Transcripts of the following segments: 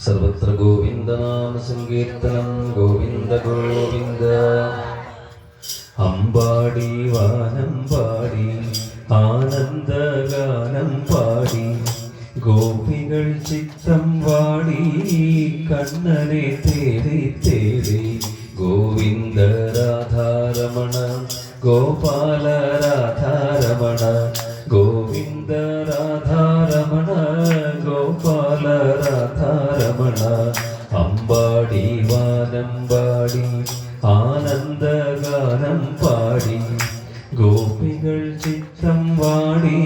സർവത്ര ഗോവിന്ദനാമ സങ്കീർത്തനം. ഗോവിന്ദ ഗോവിന്ദ. അമ്പാടി വാനം പാടി ആനന്ദഗാനം പാടി ഗോപികൾ ചിത്തം വാടി കണ്ണനെ തേടി തേടി. ഗോവിന്ദ രാധാരമണ ഗോപാല രാധാരമണ ഗോവിന്ദ രാധാരമണ ഗോപാല രാധാരമണ. അമ്പാടി വാനം പാടി ആനന്ദഗാനം പാടി ഗോപികൾ ചിത്തം വാടി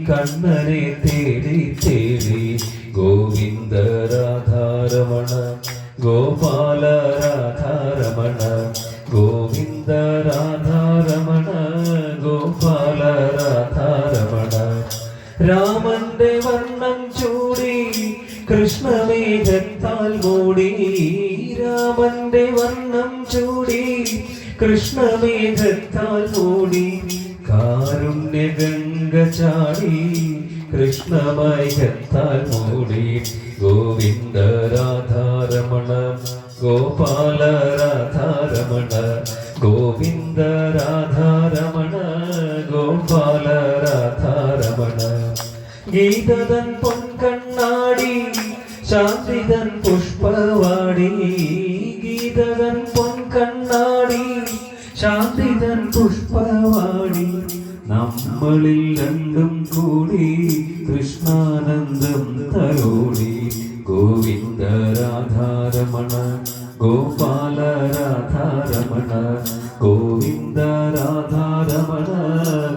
കണ്ണനെ തേടി തേടി. ഗോവിന്ദ രാധാരമണ ഗോപാല രാധാരമണ ഗോവിന്ദ രാധാരമണ ഗോപാല രാധാരമണ. രാമന്റെ വർണ്ണം ചൂടി കൃഷ്ണമേഘത്താൽ മൂടി. രാമന്റെ വർണ്ണം ചൂടി കൃഷ്ണമേഘത്താൽ മൂടി. കാരുണ്യ ഗംഗ ചാടി കൃഷ്ണമേഘത്താൽ മൂടി. ഗോവിന്ദ രാധാരമണ ഗോപാല രാധാരമണ ഗോവിന്ദ രാധാരമണ ഗോപാല രാധാരമണ. ഗീതതൻ പൊൻകണ്ണാടി ശാന്തിതൻ പുഷ്പവാടി. ഗീതതൻ പൊൻകണ്ണാടി ശാന്തിതൻ പുഷ്പവാടി. നമ്മളിൽ രണ്ടും കൂടി കൃഷ്ണാനന്ദം തലോടി. ഗോവിന്ദ രാധാരമണ ഗോപാല രാധാരമണ ഗോവിന്ദ രാധാരമണ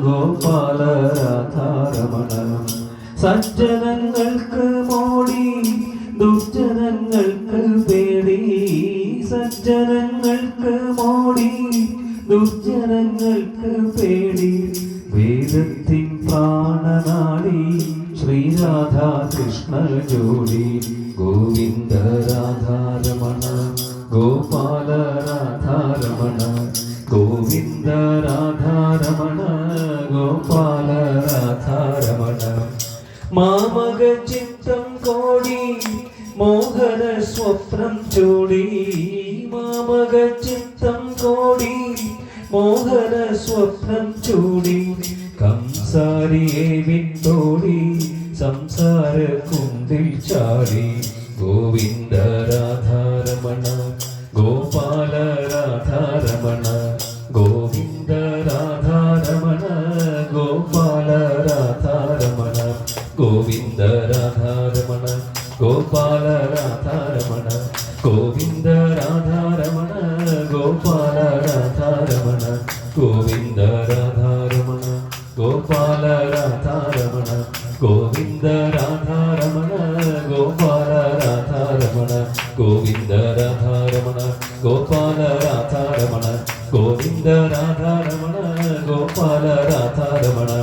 ഗോപാല രാധാരമണ. സജ്ജനങ്ങൾക്ക് മോടി ദുർജനങ്ങൾക്ക് പേടി. സജ്ജനങ്ങൾക്ക് മോടി ദുർജനങ്ങൾക്ക് പേടി. വേദത്തിൻ പ്രാണനാടി ശ്രീരാധാ കൃഷ്ണ ജോഡി. ഗോവിന്ദ രാധാരമണ ഗോപാല രാധാരമണ ഗോവിന്ദ രാധാരമണ ഗോപാല രാധാരമണ. മാമക ചിത്തം കോടി മോഹന സ്വപ്നം ചൂടി. മാമക ചിത്തം കോടി മോഹന സ്വപ്നം ചൂടി. കംസാരിയെ വിട്ടോടി സംസാര കുന്തിൽ ചാടി. ഗോവിന്ദ രാധാരമണ ഗോപാല രാധാരമണ ഗോവിന്ദ രാധാരമണ ഗോപാല രാധാരമണ ഗോവിന്ദ രാധാരമണ ഗോപാല രാധാരമണ ഗോവിന്ദ രാധാരമണ ഗോപാല രാധാരമണ ഗോവിന്ദ രാധാരമണ ഗോപാല രാധാരമണ ഗോവിന്ദ രാധാരമണ ഗോപാല രാധാരമണ ഗോവിന്ദ രാധാരമണ ഗോപാല രാധാരമണ ഗോവിന്ദ രാധാരമണ ഗോപാല രാധാരമണ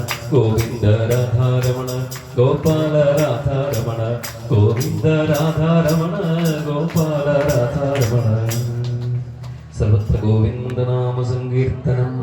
ഗോവിന്ദ രാധാരമണ ഗോപാല രാധാരമണ ഗോവിന്ദ രാധാരമണ ഗോപാല രാധാരമണ. സർവത്ര ഗോവിന്ദനാമ സങ്കീർത്തനം.